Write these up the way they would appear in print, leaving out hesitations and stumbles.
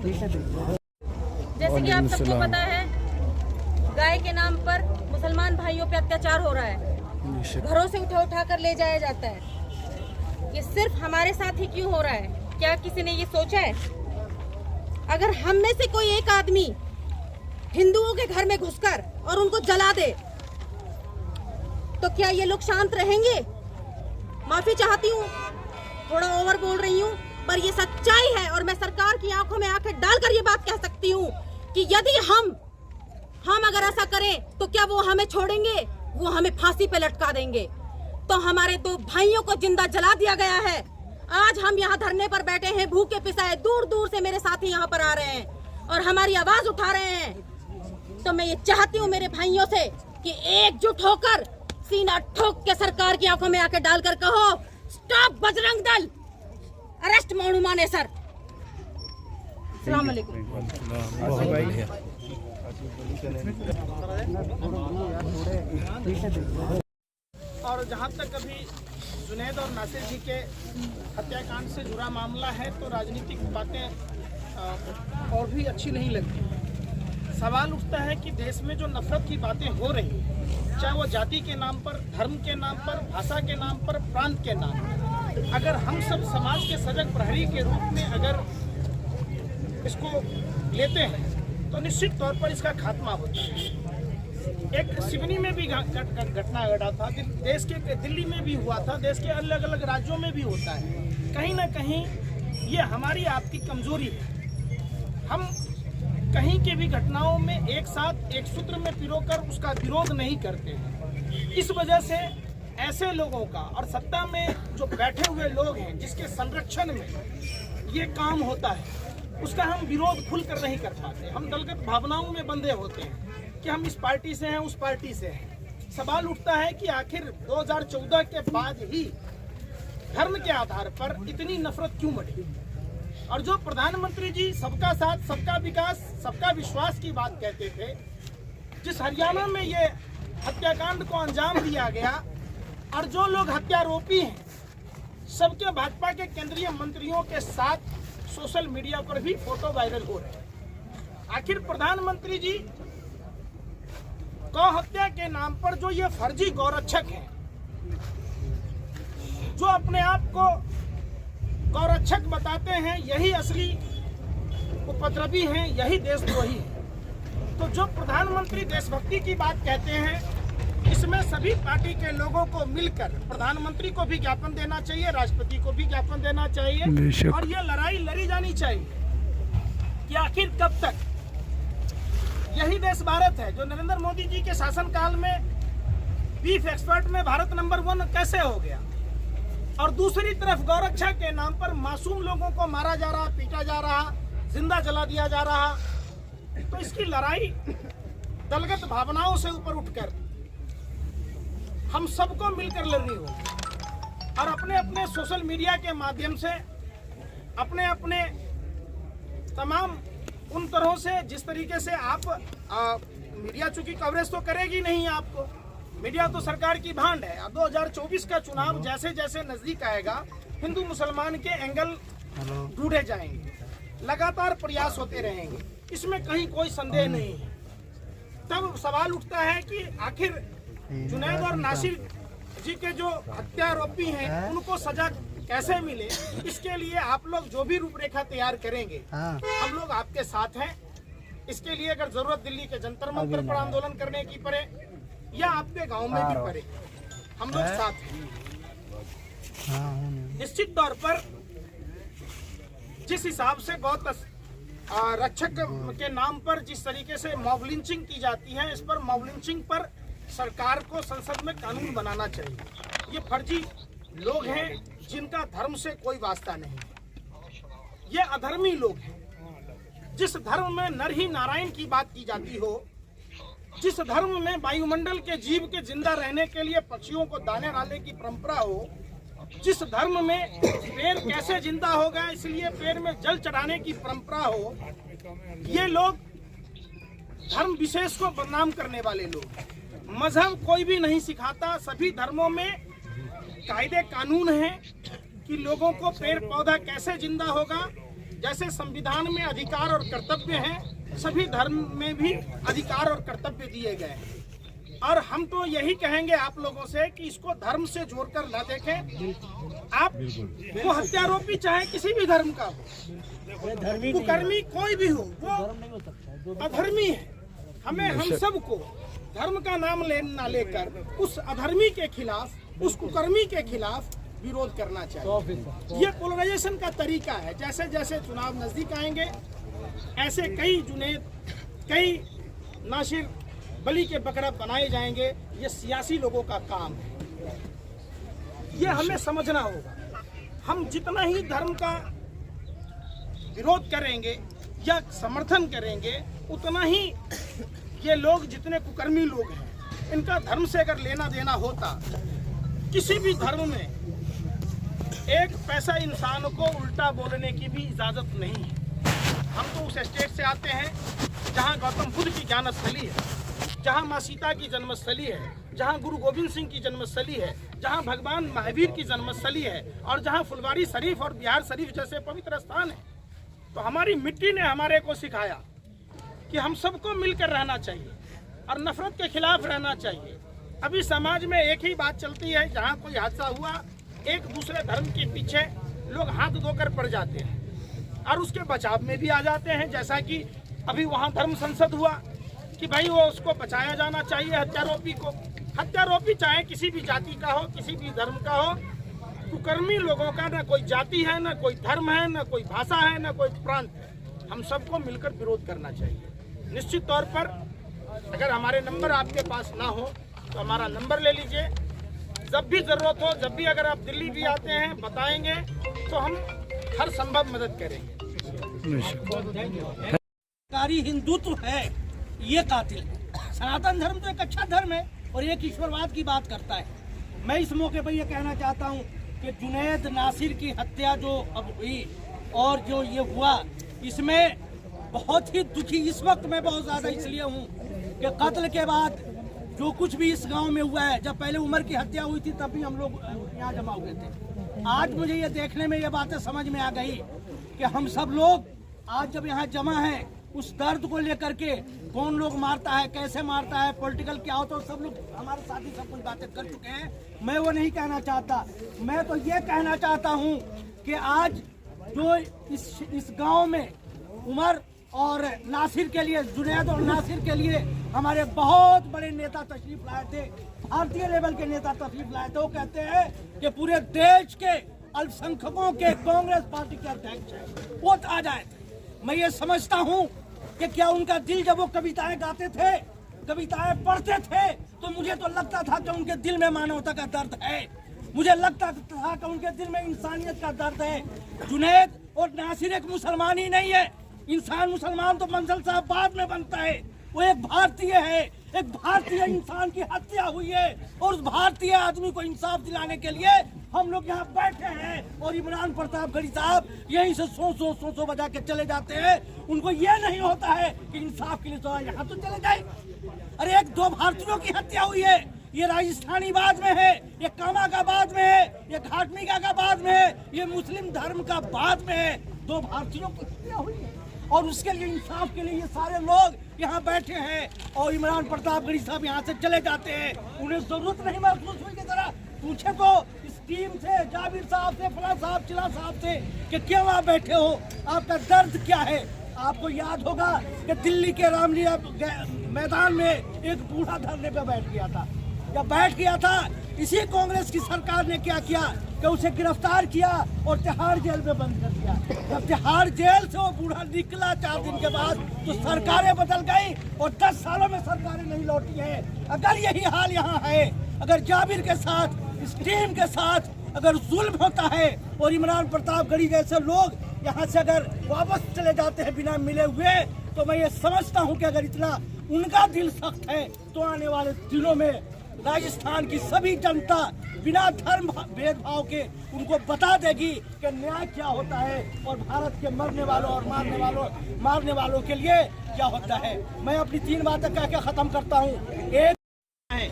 जैसे कि आप सबको पता है, गाय के नाम पर मुसलमान भाइयों पे अत्याचार हो रहा है, घरों से उठा कर ले जाया जाता है। ये सिर्फ हमारे साथ ही क्यों हो रहा है? क्या किसी ने ये सोचा है? अगर हम में से कोई एक आदमी हिंदुओं के घर में घुसकर और उनको जला दे तो क्या ये लोग शांत रहेंगे? माफी चाहती हूँ, थोड़ा ओवर बोल रही हूँ, पर ये सच्चाई है और मैं सरकार की आंखों में आंखें डालकर ये बात कह सकती हूँ कि यदि हम अगर ऐसा करें तो क्या वो हमें छोड़ेंगे? वो हमें फांसी पे लटका देंगे। तो हमारे दो भाइयों को जिंदा जला दिया गया है। आज हम यहाँ धरने पर बैठे हैं, भूखे पिसाए, दूर दूर से मेरे साथी यहाँ पर आ रहे हैं और हमारी आवाज उठा रहे हैं। तो मैं ये चाहती हूँ मेरे भाइयों से कि एकजुट होकर सीना ठोक के सरकार की आंखों में आके डालकर कहो, स्टॉप बजरंग दल, अरेस्ट मोनू मानेसर। अस्सलाम वालेकुम। और जहाँ तक अभी जुनैद और नासिर जी के हत्याकांड से जुड़ा मामला है तो राजनीतिक बातें और भी अच्छी नहीं लगती। सवाल उठता है कि देश में जो नफरत की बातें हो रही हैं, चाहे वो जाति के नाम पर, धर्म के नाम पर, भाषा के नाम पर, प्रांत के नाम पर, अगर हम सब समाज के सजग प्रहरी के रूप में अगर इसको लेते हैं तो निश्चित तौर पर इसका खात्मा होता है। एक सिवनी में भी घटना घटा था, देश के दिल्ली में भी हुआ था, देश के अलग अलग राज्यों में भी होता है। कहीं ना कहीं ये हमारी आपकी कमजोरी है। हम कहीं के भी घटनाओं में एक साथ एक सूत्र में पिरोकर उसका विरोध नहीं करते हैं। इस वजह से ऐसे लोगों का और सत्ता में जो बैठे हुए लोग हैं जिसके संरक्षण में ये काम होता है, उसका हम विरोध खुलकर नहीं कर पाते। हम दलगत भावनाओं में बंधे होते हैं कि हम इस पार्टी से हैं, उस पार्टी से हैं। सवाल उठता है कि आखिर 2014 के बाद ही धर्म के आधार पर इतनी नफरत क्यों बढ़ी? और जो प्रधानमंत्री जी सबका साथ, सबका विकास, सबका विश्वास की बात कहते थे, जिस हरियाणा में ये हत्याकांड को अंजाम दिया गया और जो लोग हत्यारोपी हैं, सबके भाजपा के केंद्रीय मंत्रियों के साथ सोशल मीडिया पर भी फोटो वायरल हो रहे हैं। आखिर प्रधानमंत्री जी गौ हत्या के नाम पर जो ये फर्जी गौरक्षक हैं, जो अपने आप को गौरक्षक बताते हैं, यही असली उपद्रवी हैं, यही देशद्रोही हैं। तो जो प्रधानमंत्री देशभक्ति की बात कहते हैं, इसमें सभी पार्टी के लोगों को मिलकर प्रधानमंत्री को भी ज्ञापन देना चाहिए, राष्ट्रपति को भी ज्ञापन देना चाहिए और ये लड़ाई लड़ी जानी चाहिए कि आखिर कब तक। यही देश भारत है जो नरेंद्र मोदी जी के शासनकाल में बीफ एक्सपर्ट में भारत नंबर 1 कैसे हो गया, और दूसरी तरफ गौरक्षा के नाम पर मासूम लोगों को मारा जा रहा, पीटा जा रहा, जिंदा जला दिया जा रहा। तो इसकी लड़ाई दलगत भावनाओं से ऊपर उठकर हम सबको मिलकर लड़नी होगी और अपने अपने सोशल मीडिया के माध्यम से अपने अपने तमाम उन तरह से, जिस तरीके से आप मीडिया चूंकि कवरेज तो करेगी नहीं, आपको मीडिया तो सरकार की भांड है। 2024 का चुनाव जैसे जैसे नजदीक आएगा, हिंदू मुसलमान के एंगल ढूंढे जाएंगे, लगातार प्रयास होते रहेंगे, इसमें कहीं कोई संदेह नहीं है। तब सवाल उठता है कि आखिर जुनैद और नासिर जी के जो हत्यारोपी हैं, उनको सजा कैसे मिले? इसके लिए आप लोग जो भी रूपरेखा तैयार करेंगे, हम लोग आपके साथ हैं। इसके लिए अगर जरूरत दिल्ली के जंतर मंतर पर आंदोलन करने की पड़े या आपके गांव में भी पड़े, हम लोग साथ हैं। निश्चित तौर पर जिस हिसाब से गौ रक्षक के नाम पर जिस तरीके से मॉब लिंचिंग की जाती है, इस पर मॉब लिंचिंग पर सरकार को संसद में कानून बनाना चाहिए। ये फर्जी लोग हैं जिनका धर्म से कोई वास्ता नहीं है, ये अधर्मी लोग हैं। जिस धर्म में नर ही नारायण की बात की जाती हो, जिस धर्म में वायुमंडल के जीव के जिंदा रहने के लिए पक्षियों को दाने डालने की परंपरा हो, जिस धर्म में पेड़ कैसे जिंदा होगा इसलिए पेड़ में जल चढ़ाने की परंपरा हो, ये लोग धर्म विशेष को बदनाम करने वाले लोग। मजहब कोई भी नहीं सिखाता, सभी धर्मों में कायदे कानून हैं कि लोगों को पेड़ पौधा कैसे जिंदा होगा, जैसे संविधान में अधिकार और कर्तव्य हैं, सभी धर्म में भी अधिकार और कर्तव्य दिए गए हैं। और हम तो यही कहेंगे आप लोगों से कि इसको धर्म से जोड़कर न देखें। आप वो हत्यारोपी चाहे किसी भी धर्म का हो, कुकर्मी कोई भी हो, वो अधर्मी है। हम सबको धर्म का नाम ना लेकर उस अधर्मी के खिलाफ, उस कुकर्मी के खिलाफ विरोध करना चाहिए। ये पोलराइजेशन का तरीका है। जैसे जैसे चुनाव नजदीक आएंगे ऐसे कई जुनैद, कई नासिर बलि के बकरा बनाए जाएंगे। ये सियासी लोगों का काम है, ये हमें समझना होगा। हम जितना ही धर्म का विरोध करेंगे या समर्थन करेंगे, उतना ही ये लोग, जितने कुकर्मी लोग हैं, इनका धर्म से अगर लेना देना होता, किसी भी धर्म में एक पैसा इंसान को उल्टा बोलने की भी इजाजत नहीं है। हम तो उस स्टेट से आते हैं जहां गौतम बुद्ध की ज्ञानस्थली है, जहां माँ सीता की जन्मस्थली है, जहां गुरु गोविंद सिंह की जन्मस्थली है, जहां भगवान महावीर की जन्मस्थली है, और जहां फुलवारी शरीफ और बिहार शरीफ जैसे पवित्र स्थान है। तो हमारी मिट्टी ने हमारे को सिखाया कि हम सबको मिलकर रहना चाहिए और नफरत के खिलाफ रहना चाहिए। अभी समाज में एक ही बात चलती है, जहाँ कोई हादसा हुआ, एक दूसरे धर्म के पीछे लोग हाथ धोकर पड़ जाते हैं और उसके बचाव में भी आ जाते हैं। जैसा कि अभी वहाँ धर्म संसद हुआ कि भाई वो उसको बचाया जाना चाहिए, हत्यारोपी को। हत्यारोपी चाहे किसी भी जाति का हो, किसी भी धर्म का हो, कुकर्मी लोगों का न कोई जाति है, न कोई धर्म है, न कोई भाषा है, न कोई प्रांत है। हम सबको मिलकर विरोध करना चाहिए। निश्चित तौर पर अगर हमारे नंबर आपके पास ना हो तो हमारा नंबर ले लीजिए। जब भी जरूरत हो, जब भी अगर आप दिल्ली भी आते हैं, बताएंगे तो हम हर संभव मदद करेंगे। हिंदुत्व है, ये कातिल है। सनातन धर्म तो एक अच्छा धर्म है और एक ईश्वरवाद की बात करता है। मैं इस मौके पर यह कहना चाहता हूँ कि जुनैद नासिर की हत्या जो अब हुई और जो ये हुआ, इसमें बहुत ही दुखी इस वक्त मैं बहुत ज़्यादा इसलिए हूँ कि कत्ल के बाद जो कुछ भी इस गांव में हुआ है, जब पहले उमर की हत्या हुई थी तब भी हम लोग यहाँ जमा हुए थे। आज मुझे ये देखने में ये बातें समझ में आ गई कि हम सब लोग आज जब यहाँ जमा हैं, उस दर्द को लेकर के कौन लोग मारता है, कैसे मारता है, पॉलिटिकल क्या होता है, सब लोग हमारे साथी सब कुछ बातें कर चुके हैं। मैं वो नहीं कहना चाहता। मैं तो ये कहना चाहता हूँ कि आज जो इस गांव में उमर और नासिर के लिए, जुनैद और नासिर के लिए हमारे बहुत बड़े नेता तशरीफ लाए थे, भारतीय लेवल के नेता तशरीफ लाए थे। वो कहते हैं कि पूरे देश के अल्पसंख्यकों के कांग्रेस पार्टी के अध्यक्ष हैं, वो आ जाए थे। मैं ये समझता हूँ कि क्या उनका दिल, जब वो कविताएं गाते थे, कविताएं पढ़ते थे, तो मुझे तो लगता था कि उनके दिल में मानवता का दर्द है। मुझे लगता था कि उनके दिल में इंसानियत का दर्द है। जुनैद और नासिर एक मुसलमान ही नहीं है। इंसान मुसलमान तो मंजिल साहब बाद में बनता है। वो एक भारतीय है, एक भारतीय इंसान की हत्या हुई है और उस भारतीय आदमी को इंसाफ दिलाने के लिए हम लोग यहाँ बैठे हैं। और इमरान प्रतापगढ़ी साहब यहीं से सौ बजा के चले जाते हैं। उनको ये नहीं होता है कि इंसाफ के लिए तो यहाँ तो चले जाए। अरे एक दो भारतीयों की हत्या हुई है, ये राजस्थानी बाद में है, ये कामा का बाद में है, ये घाटमिका का बाद में है, ये मुस्लिम धर्म का बाद में है। दो भारतीयों की हत्या हुई है और उसके लिए, इंसाफ के लिए ये सारे लोग यहाँ बैठे हैं और इमरान प्रतापगढ़ी साहब यहाँ से चले जाते हैं। उन्हें जरूरत नहीं महसूस हुई की तरह पूछे तो इस टीम से, जाबिर साहब से, फला साहब, चिला साहब से कि क्यों आप बैठे हो, आपका दर्द क्या है। आपको याद होगा कि दिल्ली के रामलीला मैदान में एक बूढ़ा धरने पे बैठ गया था। जब बैठ गया था, इसी कांग्रेस की सरकार ने क्या किया कि उसे गिरफ्तार किया और तिहाड़ जेल में बंद कर दिया। जब तिहाड़ जेल से वो बूढ़ा निकला 4 दिन के बाद, तो सरकारें बदल गई और 10 सालों में सरकारें नहीं लौटी हैं। अगर यही हाल यहाँ है, अगर जाबिर के साथ, इस टीम के साथ अगर जुल्म होता है और इमरान प्रतापगढ़ी जैसे लोग यहाँ से अगर वापस चले जाते हैं बिना मिले हुए, तो मैं ये समझता हूँ कि अगर इतना उनका दिल सख्त है तो आने वाले दिनों में राजस्थान की सभी जनता बिना धर्म भेदभाव के उनको बता देगी कि न्याय क्या होता है और भारत के मरने वालों और मारने वालों के लिए क्या होता है। मैं अपनी 3 बातें कह के खत्म करता हूँ। एक है,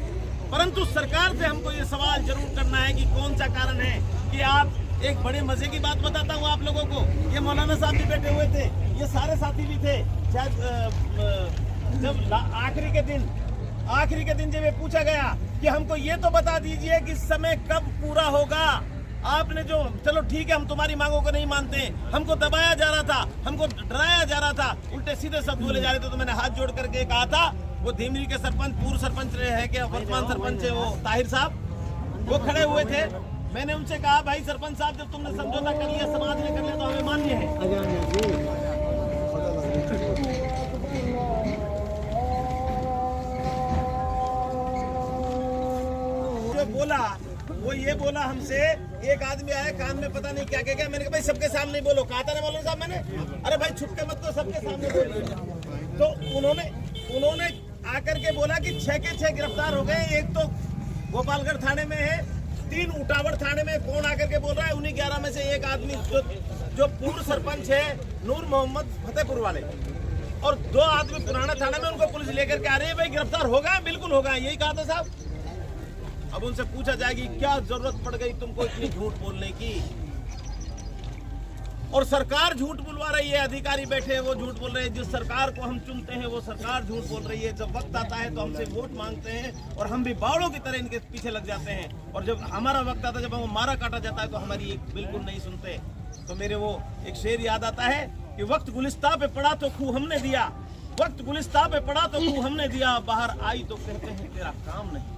परंतु सरकार से हमको ये सवाल जरूर करना है कि कौन सा कारण है कि आप एक बड़े मजे की बात बताता हूँ आप लोगों को। ये मौलाना साहब भी बैठे हुए थे, ये सारे साथी भी थे। शायद जब आखिरी के दिन जब ये पूछा गया कि हमको ये तो बता दीजिए कि समय कब पूरा होगा, आपने जो चलो ठीक है हम तुम्हारी मांगों को नहीं मानते, हमको दबाया जा रहा था, हमको डराया जा रहा था, उल्टे सीधे शब्द बोले जा रहे थे। तो मैंने हाथ जोड़ करके कहा था, वो धीमरी के सरपंच, पूर्व सरपंच रहे हैं कि वर्तमान सरपंच है वो ताहिर साहब, वो खड़े हुए थे। मैंने उनसे कहा भाई सरपंच साहब जब तुमने समझौता कर लिया, समाज ने कर लिया, तो हमें मान्य है। जो बोला वो ये बोला हमसे, एक आदमी आया कान में पता नहीं क्या क्या, मैंने कहा भाई सबके सामने बोलो। कहा था ना मौलाना साहब मैंने, अरे भाई छुटके मत तो सबके सामने बोलिए। तो उन्होंने आकर के बोला कि 6 के 6 गिरफ्तार हो गए। एक तो गोपालगढ़ थाने में है, 3 उटावड़ थाने में। कौन आकर के बोल रहा है? उन्हीं 11 में से एक आदमी जो पूर्व सरपंच है नूर मोहम्मद फतेहपुर वाले, और 2 आदमी पुराना थाना में, उनको पुलिस लेकर के आ रही है। भाई गिरफ्तार हो गए, बिल्कुल हो गए, यही कहा था साहब। अब उनसे पूछा जाएगी क्या जरूरत पड़ गई तुमको इतनी झूठ बोलने की? और सरकार झूठ बुलवा रही है, अधिकारी बैठे हैं वो झूठ बोल रहे हैं। जिस सरकार को हम चुनते हैं वो सरकार झूठ बोल रही है। जब वक्त आता है तो हमसे वोट मांगते हैं और हम भी बावड़ों की तरह इनके पीछे लग जाते हैं। और जब हमारा वक्त आता है, जब हमें मारा काटा जाता है, तो हमारी एक बिल्कुल नहीं सुनते। तो मेरे वो एक शेर याद आता है कि वक्त गुलिस्तां पे पड़ा तो खूह हमने दिया, वक्त गुलिस्तां पे पड़ा तो खूह हमने दिया, बाहर आई तो कहते हैं तेरा काम नहीं।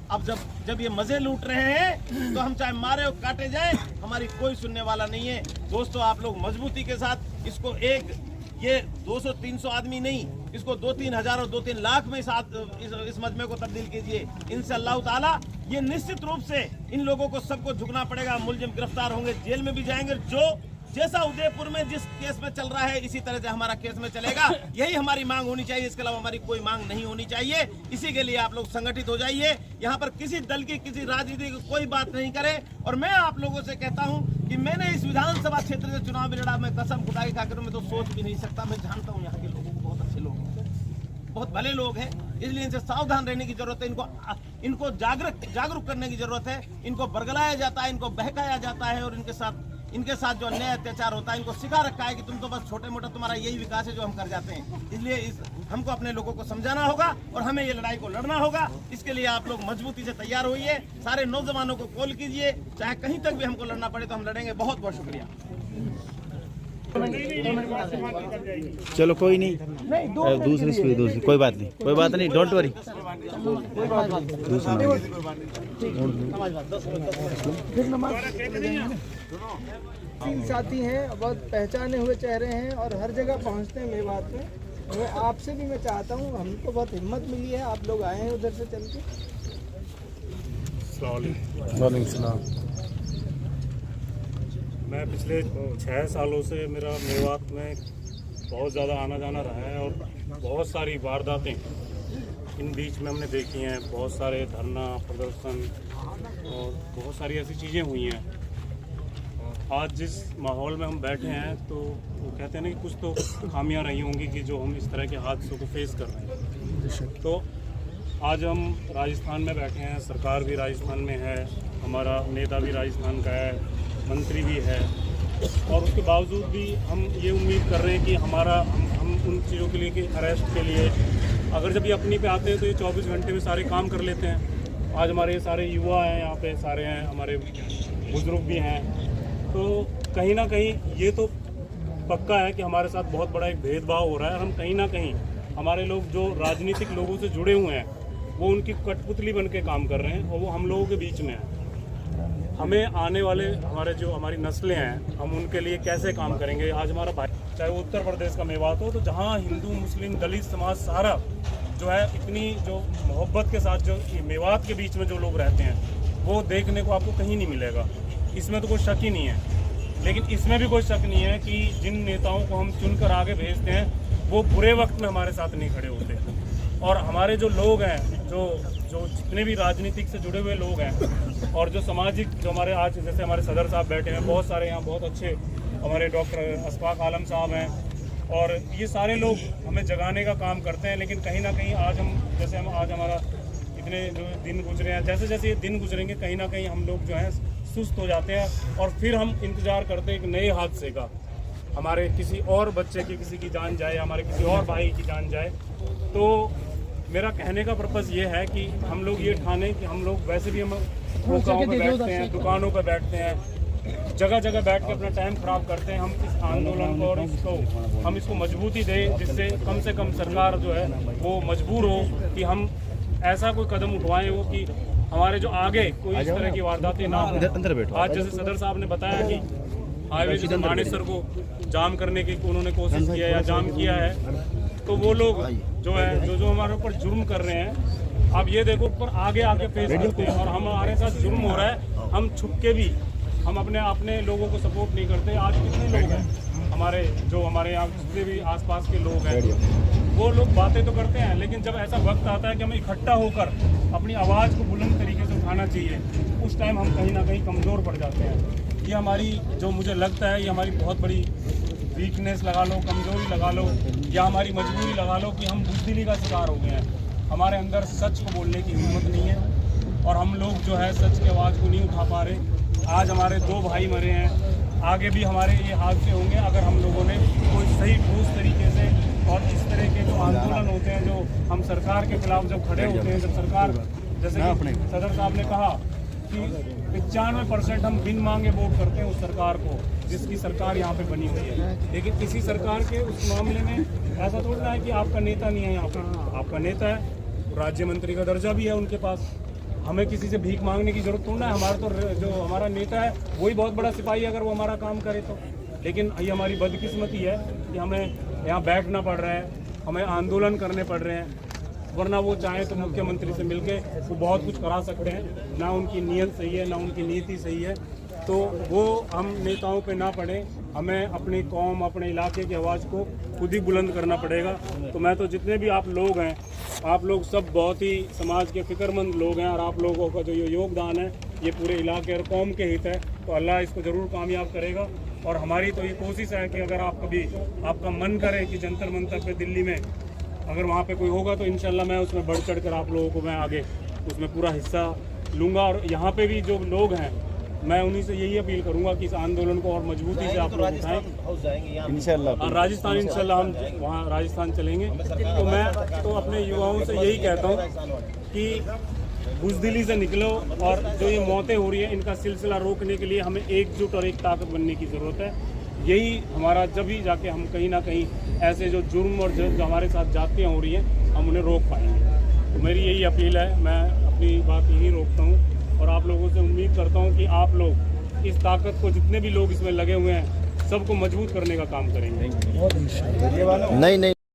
अब जब ये मजे लूट रहे हैं तो हम चाहे मारे और काटे जाए, हमारी कोई सुनने वाला नहीं है। दोस्तों आप लोग मजबूती के साथ इसको ये 200-300 आदमी नहीं, इसको 2-3 हजार और 2-3 लाख में इस मजमे को तब्दील कीजिए। इंशाअल्लाह ताला ये निश्चित रूप से इन लोगों को सबको झुकना पड़ेगा। मुलजिम गिरफ्तार होंगे, जेल में भी जाएंगे। जो जैसा उदयपुर में जिस केस में चल रहा है, इसी तरह से हमारा केस में चलेगा। यही हमारी मांग होनी चाहिए, इसके अलावा हमारी कोई मांग नहीं होनी चाहिए। इसी के लिए आप लोग संगठित हो जाइए। यहाँ पर किसी दल की, किसी राजनीति की कोई बात नहीं करे। और मैं आप लोगों से कहता हूँ कि मैंने इस विधानसभा क्षेत्र से चुनाव भी लड़ा, मैं कसम खुदा की खाकर मैं तो सोच भी नहीं सकता। मैं जानता हूँ यहाँ के लोगों को, बहुत अच्छे लोग हैं, बहुत भले लोग हैं, इसलिए इनसे सावधान रहने की जरूरत है। इनको जागरूक करने की जरूरत है। इनको बरगलाया जाता है, इनको बहकाया जाता है, और इनके साथ जो अन्याय अत्याचार होता है, इनको सिखा रखा है कि तुम तो बस छोटे मोटा तुम्हारा यही विकास है जो हम कर जाते हैं। इसलिए हमको अपने लोगों को समझाना होगा और हमें ये लड़ाई को लड़ना होगा। इसके लिए आप लोग मजबूती से तैयार होइए। सारे नौजवानों को कॉल कीजिए, चाहे कहीं तक भी हमको लड़ना पड़े तो हम लड़ेंगे। बहुत बहुत शुक्रिया। चलो कोई नहीं, दूसरी कोई बात नहीं, डोंट वरी। साथी हैं, बहुत पहचाने हुए चेहरे हैं और हर जगह पहुंचते हैं मेवात में। मैं आपसे भी मैं चाहता हूं, हमको बहुत हिम्मत मिली है, आप लोग आए हैं उधर से चल के। मैं पिछले 6 सालों से मेरा मेवात में बहुत ज़्यादा आना जाना रहा है और बहुत सारी वारदातें इन बीच में हमने देखी हैं। बहुत सारे धरना प्रदर्शन और बहुत सारी ऐसी चीज़ें हुई हैं। आज जिस माहौल में हम बैठे हैं तो वो कहते हैं ना कि कुछ तो खामियां रही होंगी कि जो हम इस तरह के हादसों को फेस कर रहे हैं। तो आज हम राजस्थान में बैठे हैं, सरकार भी राजस्थान में है, हमारा नेता भी राजस्थान का है, मंत्री भी है, और उसके बावजूद भी हम ये उम्मीद कर रहे हैं कि हम उन चीज़ों के लिए कि अरेस्ट के लिए अगर जब ये अपनी पे आते हैं तो ये 24 घंटे में सारे काम कर लेते हैं। आज हमारे सारे युवा हैं यहाँ पे, सारे हैं, हमारे बुजुर्ग भी हैं। तो कहीं ना कहीं ये तो पक्का है कि हमारे साथ बहुत बड़ा एक भेदभाव हो रहा है। हम कहीं ना कहीं हमारे लोग जो राजनीतिक लोगों से जुड़े हुए हैं वो उनकी कठपुतली बन के काम कर रहे हैं और वो हम लोगों के बीच में है। हमें आने वाले हमारी नस्लें हैं, हम उनके लिए कैसे काम करेंगे। आज हमारा भाई, चाहे वो उत्तर प्रदेश का मेवात हो, तो जहाँ हिंदू मुस्लिम दलित समाज सारा जो है, इतनी जो मोहब्बत के साथ जो मेवात के बीच में जो लोग रहते हैं वो देखने को आपको कहीं नहीं मिलेगा। इसमें तो कोई शक ही नहीं है। लेकिन इसमें भी कोई शक नहीं है कि जिन नेताओं को हम चुनकर आगे भेजते हैं वो बुरे वक्त में हमारे साथ नहीं खड़े होते। और हमारे जो लोग हैं, जो जितने भी राजनीतिक से जुड़े हुए लोग हैं और जो सामाजिक, जो हमारे आज जैसे हमारे सदर साहब बैठे हैं, बहुत सारे यहाँ बहुत अच्छे हमारे डॉक्टर अशफाक आलम साहब हैं, और ये सारे लोग हमें जगाने का काम करते हैं। लेकिन कहीं ना कहीं आज हमारा इतने जो दिन गुजरे हैं, जैसे जैसे ये दिन गुजरेंगे कहीं ना कहीं हम लोग जो हैं सुस्त हो जाते हैं और फिर हम इंतज़ार करते हैं एक नए हादसे का, हमारे किसी और बच्चे की किसी की जान जाए, हमारे किसी और भाई की जान जाए। तो मेरा कहने का पर्पज़ ये है कि हम लोग ये ठाने कि हम लोग वैसे भी हम चौकों पे बैठते हैं, दुकानों पे बैठते हैं, जगह जगह बैठ के अपना टाइम खराब करते हैं। हम इस आंदोलन को और हम इसको मजबूती दें, जिससे कम से कम सरकार जो है वो मजबूर हो कि हम ऐसा कोई कदम उठवाएं वो कि हमारे जो आगे कोई इस तरह की वारदातें ना हो। आज जैसे सदर साहब ने बताया कि हाईवे से मानेसर को जाम करने की उन्होंने कोशिश किया या जाम किया है, तो वो लोग जो है जो हमारे ऊपर जुर्म कर रहे हैं, आप ये देखो ऊपर आगे आके फेस करते हैं और हमारे साथ जुर्म हो रहा है, हम छुप के भी हम अपने लोगों को सपोर्ट नहीं करते। आज कितने लोग हैं हमारे यहाँ जितने भी आसपास के लोग हैं, वो लोग बातें तो करते हैं, लेकिन जब ऐसा वक्त आता है कि हमें इकट्ठा होकर अपनी आवाज़ को बुलंद तरीके से उठाना चाहिए, उस टाइम हम कहीं ना कहीं कमज़ोर पड़ जाते हैं। ये हमारी जो मुझे लगता है ये हमारी बहुत बड़ी वीकनेस लगा लो, कमज़ोरी लगा लो, या हमारी मजबूरी लगा लो कि हम बुज़दिली का शिकार हो गए हैं। हमारे अंदर सच को बोलने की हिम्मत नहीं है और हम लोग जो है सच की आवाज़ को नहीं उठा पा रहे। आज हमारे 2 भाई मरे हैं, आगे भी हमारे ये हादसे होंगे अगर हम लोगों ने कोई सही ठोस तरीके से और इस तरह के जो आंदोलन होते हैं, जो हम सरकार के खिलाफ जब खड़े होते हैं, जब सरकार जैसे कि सदर साहब ने कहा कि 95% हम बिन मांगे वोट करते हैं उस सरकार को जिसकी सरकार यहाँ पे बनी हुई है। लेकिन किसी सरकार के उस मामले में ऐसा थोड़ा है कि आपका नेता नहीं है, यहाँ पे आपका नेता है, राज्य मंत्री का दर्जा भी है उनके पास, हमें किसी से भीख मांगने की जरूरत थोड़ा है। हमारा तो जो हमारा नेता है वही बहुत बड़ा सिपाही है अगर वो हमारा काम करे तो। लेकिन ये हमारी बदकिस्मती है कि हमें यहाँ बैठना पड़ रहा है, हमें आंदोलन करने पड़ रहे हैं, वरना वो चाहें तो मुख्यमंत्री से मिलके वो बहुत कुछ करा सकते हैं। ना उनकी नीयत सही है, ना उनकी नीति सही है, तो वो हम नेताओं पे ना पड़े, हमें अपनी कौम अपने इलाके की आवाज़ को खुद ही बुलंद करना पड़ेगा। तो मैं तो जितने भी आप लोग हैं, आप लोग सब बहुत ही समाज के फिक्रमंद लोग हैं और आप लोगों का जो ये योगदान है ये पूरे इलाके और कौम के हित है, तो अल्लाह इसको ज़रूर कामयाब करेगा। और हमारी तो ये कोशिश है कि अगर आप कभी आपका मन करे कि जंतर मंतर पे दिल्ली में अगर वहाँ पे कोई होगा तो इंशाल्लाह मैं उसमें बढ़ चढ़ कर आप लोगों को मैं आगे उसमें पूरा हिस्सा लूँगा। और यहाँ पे भी जो लोग हैं मैं उन्हीं से यही अपील करूँगा कि इस आंदोलन को और मजबूती से आप लोग उठाएं इंशाल्लाह। और राजस्थान इंशाल्लाह हम वहाँ राजस्थान चलेंगे। तो मैं तो अपने युवाओं से यही कहता हूँ कि बुज़दिली से निकलो और जो ये मौतें हो रही हैं इनका सिलसिला रोकने के लिए हमें एकजुट और एक ताकत बनने की ज़रूरत है। यही हमारा जब ही जाके हम कहीं ना कहीं ऐसे जो जुर्म और जो हमारे साथ जातियाँ हो रही हैं हम उन्हें रोक पाएंगे। तो मेरी यही अपील है, मैं अपनी बात यहीं रोकता हूँ और आप लोगों से उम्मीद करता हूँ कि आप लोग इस ताकत को जितने भी लोग इसमें लगे हुए हैं सबको मजबूत करने का काम करेंगे। नहीं